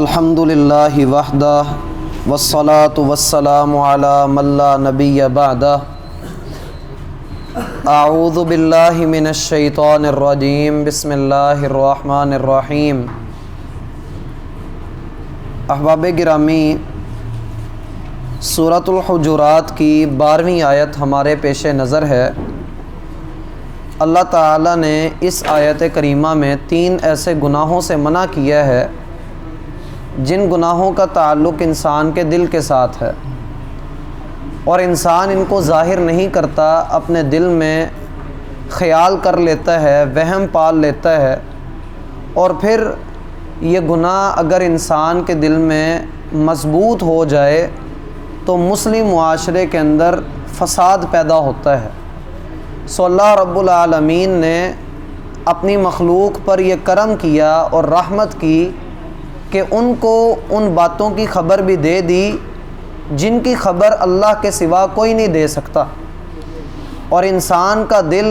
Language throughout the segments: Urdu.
الحمدللہ وحدہ والصلاة والسلام علی من لا نبی بعدہ اعوذ باللہ من الشیطان الرجیم بسم اللہ الرحمن الرحیم۔ احباب گرامی، سورۃ الحجرات کی 12ویں آیت ہمارے پیش نظر ہے۔ اللہ تعالیٰ نے اس آیت کریمہ میں 3 ایسے گناہوں سے منع کیا ہے جن گناہوں کا تعلق انسان کے دل کے ساتھ ہے، اور انسان ان کو ظاہر نہیں کرتا، اپنے دل میں خیال کر لیتا ہے، وہم پال لیتا ہے، اور پھر یہ گناہ اگر انسان کے دل میں مضبوط ہو جائے تو مسلم معاشرے کے اندر فساد پیدا ہوتا ہے۔ سو اللہ رب العالمین نے اپنی مخلوق پر یہ کرم کیا اور رحمت کی کہ ان کو ان باتوں کی خبر بھی دے دی جن کی خبر اللہ کے سوا کوئی نہیں دے سکتا، اور انسان کا دل،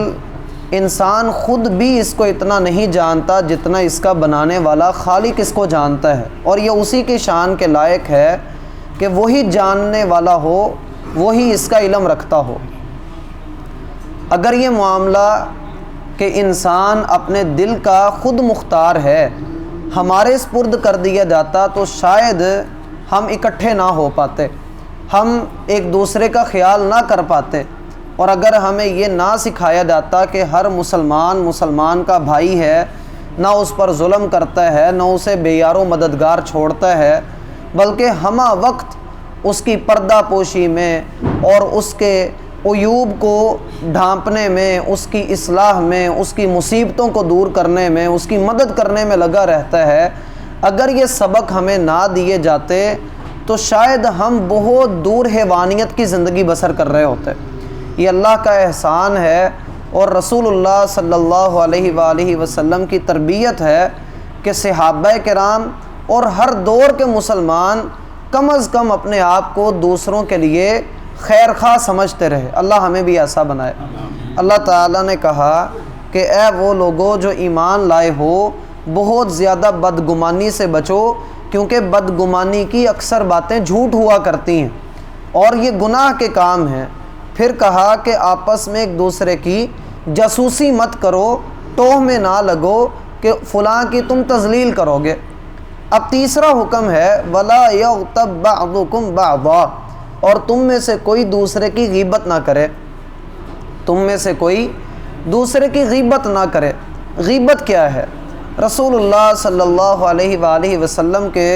انسان خود بھی اس کو اتنا نہیں جانتا جتنا اس کا بنانے والا خالق اس کو جانتا ہے، اور یہ اسی کی شان کے لائق ہے کہ وہی جاننے والا ہو، وہی اس کا علم رکھتا ہو۔ اگر یہ معاملہ کہ انسان اپنے دل کا خود مختار ہے ہمارے سپرد کر دیا جاتا تو شاید ہم اکٹھے نہ ہو پاتے، ہم ایک دوسرے کا خیال نہ کر پاتے، اور اگر ہمیں یہ نہ سکھایا جاتا کہ ہر مسلمان کا بھائی ہے، نہ اس پر ظلم کرتا ہے، نہ اسے بے یار و مددگار چھوڑتا ہے، بلکہ ہمہ وقت اس کی پردہ پوشی میں اور اس کے عیوب کو ڈھانپنے میں، اس کی اصلاح میں، اس کی مصیبتوں کو دور کرنے میں، اس کی مدد کرنے میں لگا رہتا ہے، اگر یہ سبق ہمیں نہ دیے جاتے تو شاید ہم بہت دور حیوانیت کی زندگی بسر کر رہے ہوتے۔ یہ اللہ کا احسان ہے اور رسول اللہ صلی اللہ علیہ وآلہ وسلم کی تربیت ہے کہ صحابہ کرام اور ہر دور کے مسلمان کم از کم اپنے آپ کو دوسروں کے لیے خیر خواہ سمجھتے رہے۔ اللہ ہمیں بھی ایسا بنائے۔ اللہ تعالیٰ نے کہا کہ اے وہ لوگوں جو ایمان لائے ہو، بہت زیادہ بدگمانی سے بچو، کیونکہ بدگمانی کی اکثر باتیں جھوٹ ہوا کرتی ہیں اور یہ گناہ کے کام ہیں۔ پھر کہا کہ آپس میں ایک دوسرے کی جاسوسی مت کرو، ٹوہ میں نہ لگو کہ فلاں کی تم تذلیل کرو گے۔ اب تیسرا حکم ہے وَلَا يَغْتَبْ بَعْضُكُمْ بَعْضًا، اور تم میں سے کوئی دوسرے کی غیبت نہ کرے، تم میں سے کوئی دوسرے کی غیبت نہ کرے۔ غیبت کیا ہے؟ رسول اللہ صلی اللہ علیہ وآلہ وسلم کے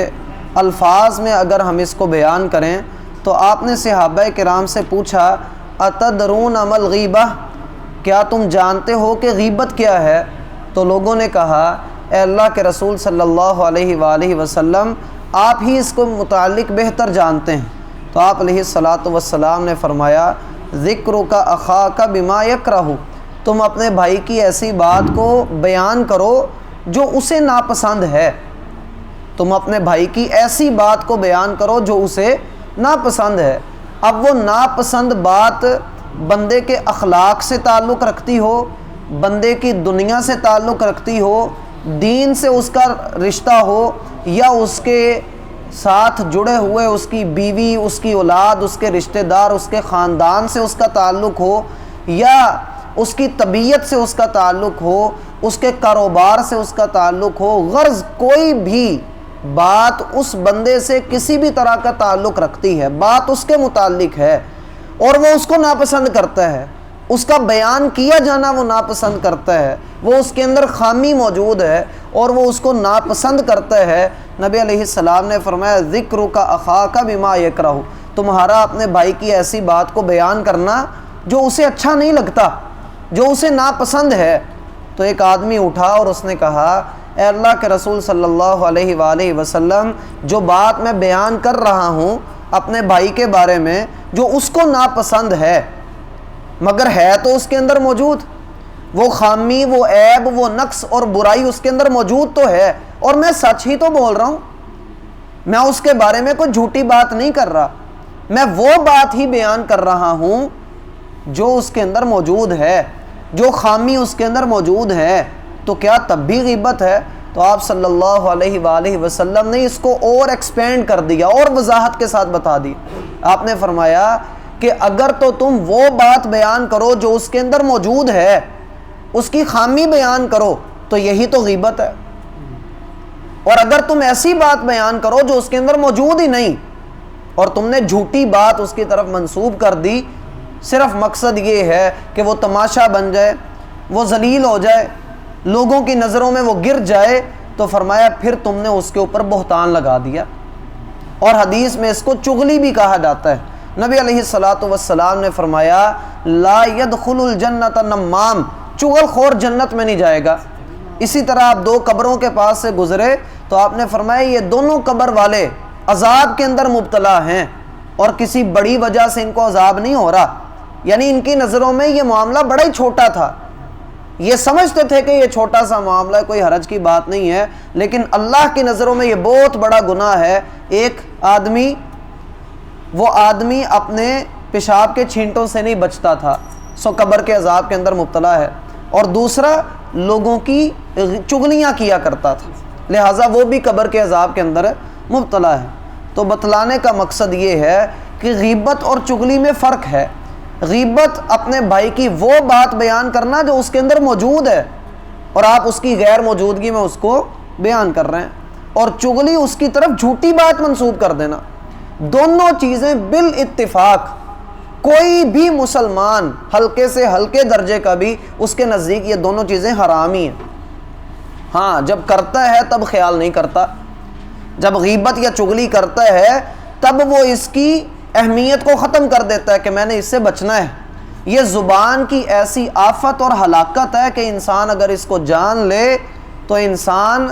الفاظ میں اگر ہم اس کو بیان کریں تو آپ نے صحابہ کرام سے پوچھا اتدرون ما الغیبہ، کیا تم جانتے ہو کہ غیبت کیا ہے؟ تو لوگوں نے کہا اے اللہ کے رسول صلی اللہ علیہ وآلہ وسلم، آپ ہی اس کو متعلق بہتر جانتے ہیں۔ تو آپ علیہ الصلاۃ والسلام نے فرمایا ذکرک اخاک بما یکرہ، تم اپنے بھائی کی ایسی بات کو بیان کرو جو اسے ناپسند ہے، تم اپنے بھائی کی ایسی بات کو بیان کرو جو اسے ناپسند ہے۔ اب وہ ناپسند بات بندے کے اخلاق سے تعلق رکھتی ہو، بندے کی دنیا سے تعلق رکھتی ہو، دین سے اس کا رشتہ ہو، یا اس کے ساتھ جڑے ہوئے اس کی بیوی، اس کی اولاد، اس کے رشتہ دار، اس کے خاندان سے اس کا تعلق ہو، یا اس کی طبیعت سے اس کا تعلق ہو، اس کے کاروبار سے اس کا تعلق ہو، غرض کوئی بھی بات اس بندے سے کسی بھی طرح کا تعلق رکھتی ہے، بات اس کے متعلق ہے اور وہ اس کو ناپسند کرتا ہے، اس کا بیان کیا جانا وہ ناپسند کرتا ہے، وہ اس کے اندر خامی موجود ہے اور وہ اس کو ناپسند کرتا ہے، نبی علیہ السلام نے فرمایا ذکرک اخاک بما یکرہ، تمہارا اپنے بھائی کی ایسی بات کو بیان کرنا جو اسے اچھا نہیں لگتا، جو اسے ناپسند ہے۔ تو ایک آدمی اٹھا اور اس نے کہا اے اللہ کے رسول صلی اللہ علیہ وآلہ وسلم، جو بات میں بیان کر رہا ہوں اپنے بھائی کے بارے میں جو اس کو ناپسند ہے، مگر ہے تو اس کے اندر موجود، وہ خامی، وہ عیب، وہ نقص اور برائی اس کے اندر موجود تو ہے، اور میں سچ ہی تو بول رہا ہوں، میں اس کے بارے میں کوئی جھوٹی بات نہیں کر رہا، میں وہ بات ہی بیان کر رہا ہوں جو اس کے اندر موجود ہے، جو خامی اس کے اندر موجود ہے، تو کیا تب بھی غیبت ہے؟ تو آپ صلی اللہ علیہ وآلہ وسلم نے اس کو اور ایکسپینڈ کر دیا اور وضاحت کے ساتھ بتا دی۔ آپ نے فرمایا کہ اگر تو تم وہ بات بیان کرو جو اس کے اندر موجود ہے، اس کی خامی بیان کرو تو یہی تو غیبت ہے، اور اگر تم ایسی بات بیان کرو جو اس کے اندر موجود ہی نہیں اور تم نے جھوٹی بات اس کی طرف منسوب کر دی، صرف مقصد یہ ہے کہ وہ تماشا بن جائے، وہ ذلیل ہو جائے، لوگوں کی نظروں میں وہ گر جائے، تو فرمایا پھر تم نے اس کے اوپر بہتان لگا دیا۔ اور حدیث میں اس کو چغلی بھی کہا جاتا ہے۔ نبی علیہ الصلاۃ والسلام نے فرمایا لا يدخل الجنت نمام، چغل خور جنت میں نہیں جائے گا۔ اسی طرح آپ دو قبروں کے پاس سے گزرے تو آپ نے فرمایا یہ دونوں قبر والے عذاب کے اندر مبتلا ہیں اور کسی بڑی وجہ سے ان کو عذاب نہیں ہو رہا، یعنی ان کی نظروں میں یہ معاملہ بڑا ہی چھوٹا تھا، یہ سمجھتے تھے کہ یہ چھوٹا سا معاملہ ہے، کوئی حرج کی بات نہیں ہے، لیکن اللہ کی نظروں میں یہ بہت بڑا گناہ ہے۔ ایک آدمی، وہ آدمی اپنے پیشاب کے چھینٹوں سے نہیں بچتا تھا، سو قبر کے عذاب کے اندر مبتلا ہے، اور دوسرا لوگوں کی چغلیاں کیا کرتا تھا، لہٰذا وہ بھی قبر کے عذاب کے اندر مبتلا ہے۔ تو بتلانے کا مقصد یہ ہے کہ غیبت اور چغلی میں فرق ہے۔ غیبت اپنے بھائی کی وہ بات بیان کرنا جو اس کے اندر موجود ہے اور آپ اس کی غیر موجودگی میں اس کو بیان کر رہے ہیں، اور چغلی اس کی طرف جھوٹی بات منسوب کر دینا۔ دونوں چیزیں بالاتفاق کوئی بھی مسلمان ہلکے سے ہلکے درجے کا بھی اس کے نزدیک یہ دونوں چیزیں حرام ہی ہیں۔ ہاں جب کرتا ہے تب خیال نہیں کرتا، جب غیبت یا چغلی کرتا ہے تب وہ اس کی اہمیت کو ختم کر دیتا ہے کہ میں نے اس سے بچنا ہے۔ یہ زبان کی ایسی آفت اور ہلاکت ہے کہ انسان اگر اس کو جان لے تو انسان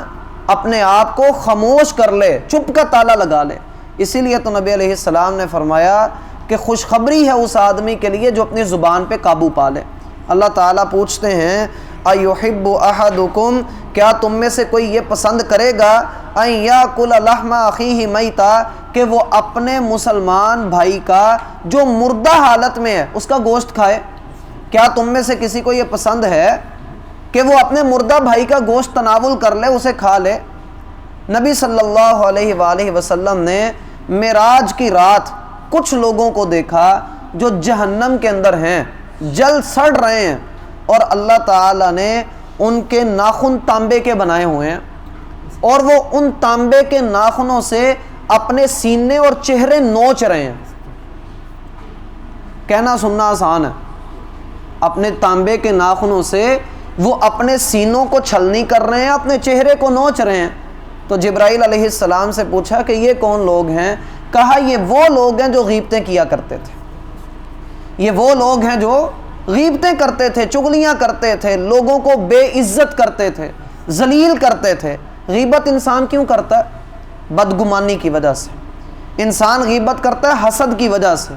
اپنے آپ کو خاموش کر لے، چپ کا تالا لگا لے۔ اسی لیے تو نبی علیہ السلام نے فرمایا کہ خوشخبری ہے اس آدمی کے لیے جو اپنی زبان پہ قابو پا لے۔ اللہ تعالیٰ پوچھتے ہیں ایحب احدکم، کیا تم میں سے کوئی یہ پسند کرے گا ان یاکل لحم اخیہ میتا، کہ وہ اپنے مسلمان بھائی کا جو مردہ حالت میں ہے اس کا گوشت کھائے؟ کیا تم میں سے کسی کو یہ پسند ہے کہ وہ اپنے مردہ بھائی کا گوشت تناول کر لے، اسے کھا لے؟ نبی صلی اللہ علیہ وآلہ وسلم نے معراج کی رات کچھ لوگوں کو دیکھا جو جہنم کے اندر ہیں، جل سڑ رہے ہیں، اور اللہ تعالیٰ نے ان کے ناخن تانبے کے بنائے ہوئے ہیں، اور وہ ان تانبے کے ناخنوں سے اپنے سینے اور چہرے نوچ رہے ہیں۔ کہنا سننا آسان ہے، اپنے تانبے کے ناخنوں سے وہ اپنے سینوں کو چھلنی کر رہے ہیں، اپنے چہرے کو نوچ رہے ہیں۔ تو جبرائیل علیہ السلام سے پوچھا کہ یہ کون لوگ ہیں؟ کہا یہ وہ لوگ ہیں جو غیبتیں کیا کرتے تھے، یہ وہ لوگ ہیں جو غیبتیں کرتے تھے، چغلیاں کرتے تھے، لوگوں کو بے عزت کرتے تھے، ذلیل کرتے تھے۔ غیبت انسان کیوں کرتا ہے؟ بدگمانی کی وجہ سے۔ انسان غیبت کرتا ہے حسد کی وجہ سے۔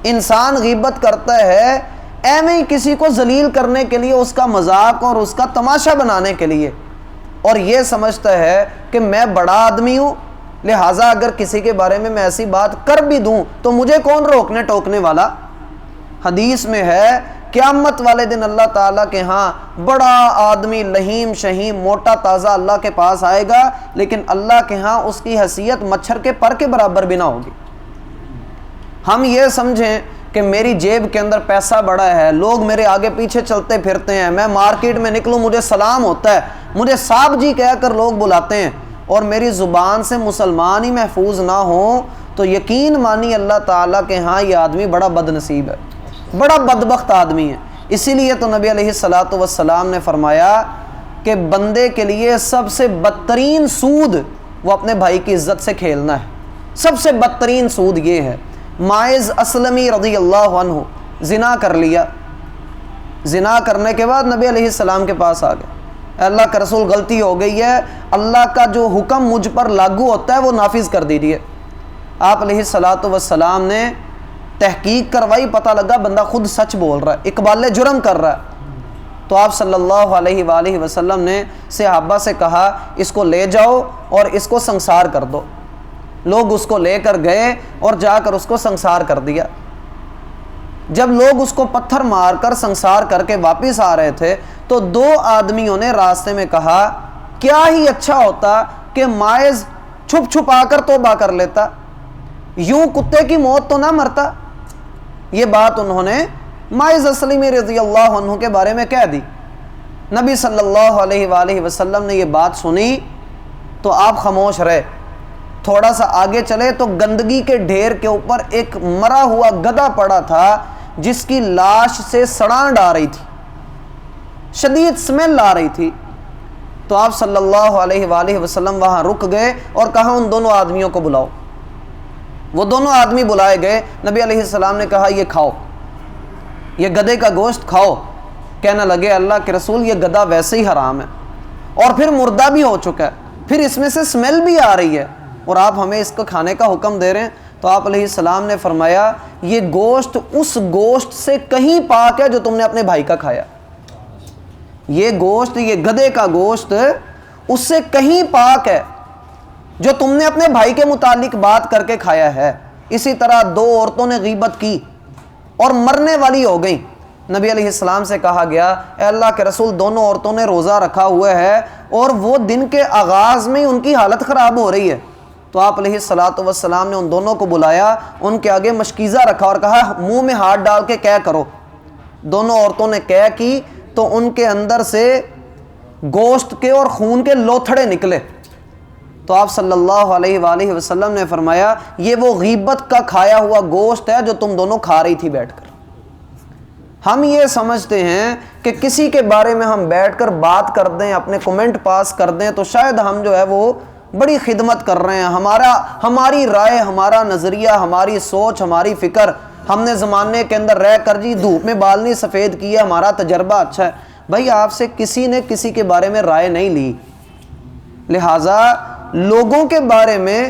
انسان غیبت کرتا ہے ایویں ہی کسی کو ذلیل کرنے کے لیے، اس کا مذاق اور اس کا تماشا بنانے کے لیے، اور یہ سمجھتا ہے کہ میں بڑا آدمی ہوں، لہٰذا اگر کسی کے بارے میں ایسی بات کر بھی دوں تو مجھے کون روکنے ٹوکنے والا۔ حدیث میں ہے قیامت والے دن اللہ تعالیٰ کے ہاں بڑا آدمی لہیم شہیم موٹا تازہ اللہ کے پاس آئے گا، لیکن اللہ کے ہاں اس کی حیثیت مچھر کے پر کے برابر بھی نہ ہوگی۔ ہم یہ سمجھیں کہ میری جیب کے اندر پیسہ بڑا ہے، لوگ میرے آگے پیچھے چلتے پھرتے ہیں، میں مارکیٹ میں نکلوں مجھے سلام ہوتا ہے، مجھے صاحب جی کہہ کر لوگ بلاتے ہیں، اور میری زبان سے مسلمان ہی محفوظ نہ ہوں، تو یقین مانی اللہ تعالیٰ کے ہاں یہ آدمی بڑا بد نصیب ہے، بڑا بدبخت آدمی ہے۔ اسی لیے تو نبی علیہ الصلاۃ والسلام نے فرمایا کہ بندے کے لیے سب سے بدترین سود وہ اپنے بھائی کی عزت سے کھیلنا ہے۔ سب سے بدترین سود یہ ہے۔ ماعز اسلمی رضی اللہ عنہ زنا کر لیا، زنا کرنے کے بعد نبی علیہ السلام کے پاس آ گئے، اللہ کا رسول غلطی ہو گئی ہے، اللہ کا جو حکم مجھ پر لاگو ہوتا ہے وہ نافذ کر دیجیے۔ آپ علیہ الصلاۃ والسلام نے تحقیق کروائی، پتہ لگا بندہ خود سچ بول رہا ہے، اقبال جرم کر رہا ہے۔ تو آپ صلی اللہ علیہ وآلہ وسلم نے صحابہ سے کہا اس کو لے جاؤ اور اس کو سنسار کر دو۔ لوگ اس کو لے کر گئے اور جا کر اس کو سنسار کر دیا۔ جب لوگ اس کو پتھر مار کر سنسار کر کے واپس آ رہے تھے تو دو آدمیوں نے راستے میں کہا کیا ہی اچھا ہوتا کہ ماعز چھپ چھپا کر توبہ کر لیتا، یوں کتے کی موت تو نہ مرتا۔ یہ بات انہوں نے ماعز اسلمی رضی اللہ عنہ کے بارے میں کہہ دی۔ نبی صلی اللہ علیہ وآلہ وسلم نے یہ بات سنی تو آپ خاموش رہے۔ تھوڑا سا آگے چلے تو گندگی کے ڈھیر کے اوپر ایک مرا ہوا گدھا پڑا تھا جس کی لاش سے سڑانٹ آ رہی تھی، شدید سمیل آ رہی تھی۔ تو آپ صلی اللہ علیہ وآلہ وسلم وہاں رک گئے اور کہا ان دونوں آدمیوں کو بلاؤ۔ وہ دونوں آدمی بلائے گئے۔ نبی علیہ السلام نے کہا یہ کھاؤ، یہ گدھے کا گوشت کھاؤ۔ کہنے لگے اللہ کے رسول یہ گدھا ویسے ہی حرام ہے اور پھر مردہ بھی ہو چکا ہے، پھر اس میں سے سمیل بھی آ رہی ہے اور آپ ہمیں اس کو کھانے کا حکم دے رہے ہیں۔ تو آپ علیہ السلام نے فرمایا یہ گوشت اس گوشت سے کہیں پاک ہے جو تم نے اپنے بھائی کا کھایا۔ یہ گوشت، یہ گدھے کا گوشت اس سے کہیں پاک ہے جو تم نے اپنے بھائی کے متعلق بات کر کے کھایا ہے۔ اسی طرح دو عورتوں نے غیبت کی اور مرنے والی ہو گئیں۔ نبی علیہ السلام سے کہا گیا اے اللہ کے رسول دونوں عورتوں نے روزہ رکھا ہوا ہے اور وہ دن کے آغاز میں ان کی حالت خراب ہو رہی ہے۔ تو آپ علیہ السلام نے ان دونوں کو بلایا، ان کے آگے مشکیزہ رکھا اور کہا منہ میں ہاتھ ڈال کے قے کرو۔ دونوں عورتوں نے قے کی تو ان کے اندر سے گوشت کے اور خون کے لوتھڑے نکلے۔ تو آپ صلی اللہ علیہ وآلہ وسلم نے فرمایا یہ وہ غیبت کا کھایا ہوا گوشت ہے جو تم دونوں کھا رہی تھی بیٹھ کر۔ ہم یہ سمجھتے ہیں کہ کسی کے بارے میں ہم بیٹھ کر بات کر دیں، اپنے کومنٹ پاس کر دیں تو شاید ہم جو ہے وہ بڑی خدمت کر رہے ہیں، ہماری رائے، ہمارا نظریہ، ہماری سوچ، ہماری فکر، ہم نے زمانے کے اندر رہ کر جی دھوپ میں بال نہیں سفید کیے، ہمارا تجربہ اچھا ہے۔ بھائی آپ سے کسی نے کسی کے بارے میں رائے نہیں لی، لہٰذا لوگوں کے بارے میں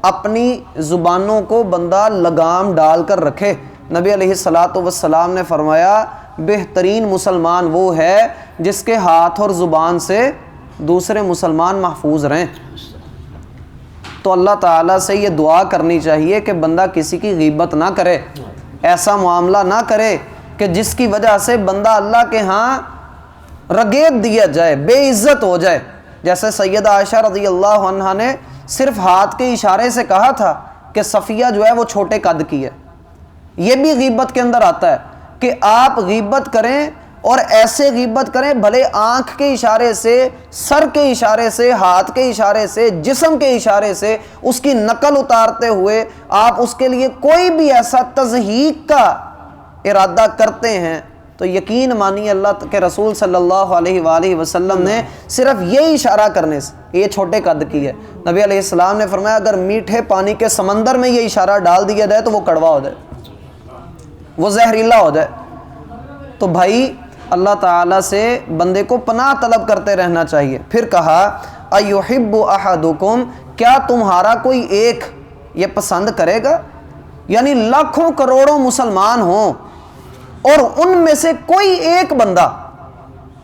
اپنی زبانوں کو بندہ لگام ڈال کر رکھے۔ نبی علیہ السلام نے فرمایا بہترین مسلمان وہ ہے جس کے ہاتھ اور زبان سے دوسرے مسلمان محفوظ رہیں۔ تو اللہ تعالیٰ سے یہ دعا کرنی چاہیے کہ بندہ کسی کی غیبت نہ کرے، ایسا معاملہ نہ کرے کہ جس کی وجہ سے بندہ اللہ کے ہاں رگیت دیا جائے، بے عزت ہو جائے۔ جیسے سیدہ عائشہ رضی اللہ عنہا نے صرف ہاتھ کے اشارے سے کہا تھا کہ صفیہ جو ہے وہ چھوٹے قد کی ہے۔ یہ بھی غیبت کے اندر آتا ہے کہ آپ غیبت کریں اور ایسے غیبت کریں بھلے آنکھ کے اشارے سے، سر کے اشارے سے، ہاتھ کے اشارے سے، جسم کے اشارے سے اس کی نقل اتارتے ہوئے آپ اس کے لیے کوئی بھی ایسا تضحیک کا ارادہ کرتے ہیں تو یقین مانیے اللہ کے رسول صلی اللہ علیہ وآلہ وسلم نے صرف یہ اشارہ کرنے سے یہ چھوٹے قد کی ہے۔ نبی علیہ السلام نے فرمایا اگر میٹھے پانی کے سمندر میں یہ اشارہ ڈال دیا جائے تو وہ کڑوا ہو جائے، وہ زہریلا ہو جائے۔ تو بھائی اللہ تعالیٰ سے بندے کو پناہ طلب کرتے رہنا چاہیے۔ پھر کہا ایحب احدکم، کیا تمہارا کوئی ایک یہ پسند کرے گا؟ یعنی لاکھوں کروڑوں مسلمان ہوں اور ان میں سے کوئی ایک بندہ،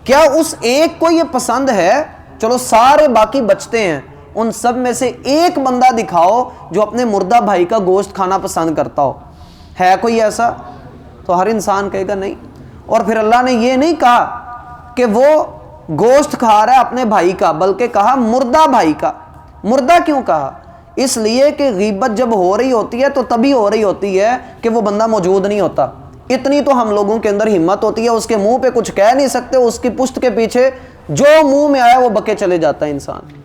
کیا اس ایک کو یہ پسند ہے؟ چلو سارے باقی بچتے ہیں، ان سب میں سے ایک بندہ دکھاؤ جو اپنے مردہ بھائی کا گوشت کھانا پسند کرتا ہو، ہے کوئی ایسا؟ تو ہر انسان کہے گا نہیں۔ اور پھر اللہ نے یہ نہیں کہا کہ وہ گوشت کھا رہا ہے اپنے بھائی کا، بلکہ کہا مردہ بھائی کا۔ مردہ کیوں کہا؟ اس لیے کہ غیبت جب ہو رہی ہوتی ہے تو تبھی ہو رہی ہوتی ہے کہ وہ بندہ موجود نہیں ہوتا۔ اتنی تو ہم لوگوں کے اندر ہمت ہوتی ہے، اس کے منہ پہ کچھ کہہ نہیں سکتے، اس کی پشت کے پیچھے جو منہ میں آیا وہ بکے چلے جاتا ہے انسان۔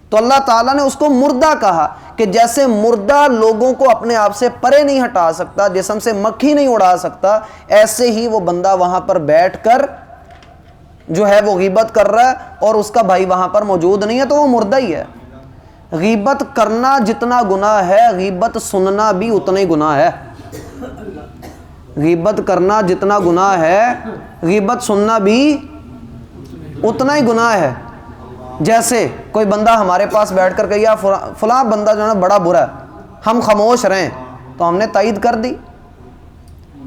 تو اللہ تعالیٰ نے اس کو مردہ کہا کہ جیسے مردہ لوگوں کو اپنے آپ سے پرے نہیں ہٹا سکتا، جسم سے مکھی نہیں اڑا سکتا، ایسے ہی وہ بندہ وہاں پر بیٹھ کر جو ہے وہ غیبت کر رہا ہے اور اس کا بھائی وہاں پر موجود نہیں ہے تو وہ مردہ ہی ہے۔ غیبت کرنا جتنا گناہ ہے غیبت سننا بھی اتنا ہی گناہ ہے۔ غیبت کرنا جتنا گناہ ہے غیبت سننا بھی اتنا ہی گناہ ہے۔ جیسے کوئی بندہ ہمارے پاس بیٹھ کر کہ یا فلاں بندہ جو ہے نا بڑا برا ہے، ہم خاموش رہیں تو ہم نے تائید کر دی،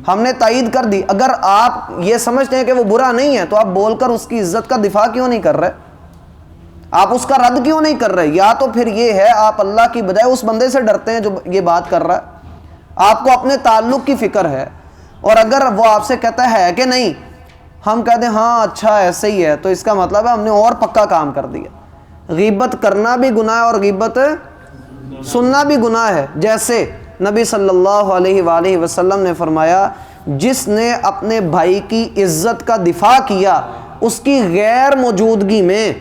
ہم نے تائید کر دی۔ اگر آپ یہ سمجھتے ہیں کہ وہ برا نہیں ہے تو آپ بول کر اس کی عزت کا دفاع کیوں نہیں کر رہے؟ آپ اس کا رد کیوں نہیں کر رہے؟ یا تو پھر یہ ہے آپ اللہ کی بجائے اس بندے سے ڈرتے ہیں جو یہ بات کر رہا ہے، آپ کو اپنے تعلق کی فکر ہے، اور اگر وہ آپ سے کہتا ہے کہ نہیں، ہم کہتے ہیں ہاں اچھا ایسے ہی ہے، تو اس کا مطلب ہے ہم نے اور پکا کام کر دیا۔ غیبت کرنا بھی گناہ ہے اور غیبت سننا بھی گناہ ہے۔ جیسے نبی صلی اللہ علیہ وآلہ وسلم نے فرمایا جس نے اپنے بھائی کی عزت کا دفاع کیا اس کی غیر موجودگی میں،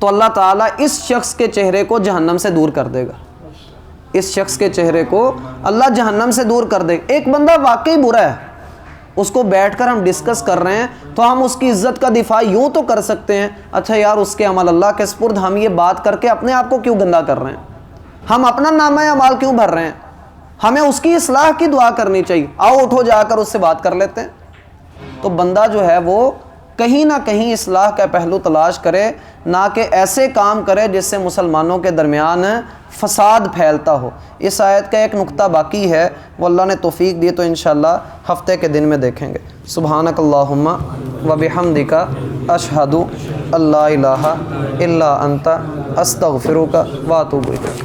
تو اللہ تعالیٰ اس شخص کے چہرے کو جہنم سے دور کر دے گا، اس شخص کے چہرے کو اللہ جہنم سے دور کر دے گا۔ ایک بندہ واقعی برا ہے، اس کو بیٹھ کر ہم ڈسکس کر رہے ہیں تو ہم اس کی عزت کا دفاع یوں تو کر سکتے ہیں، اچھا یار اس کے عمل اللہ کے سپرد، ہم یہ بات کر کے اپنے آپ کو کیوں گندا کر رہے ہیں، ہم اپنا نامہ اعمال کیوں بھر رہے ہیں، ہمیں اس کی اصلاح کی دعا کرنی چاہیے، آؤ اٹھو جا کر اس سے بات کر لیتے ہیں۔ تو بندہ جو ہے وہ کہیں نہ کہیں اصلاح کا پہلو تلاش کرے، نہ کہ ایسے کام کرے جس سے مسلمانوں کے درمیان فساد پھیلتا ہو۔ اس آیت کا ایک نقطہ باقی ہے، وہ اللہ نے توفیق دی تو انشاءاللہ ہفتے کے دن میں دیکھیں گے۔ سبحانک اللہم و بحمدک اشہد ان لا الہ الا انت استغفرک و اتوب الیک۔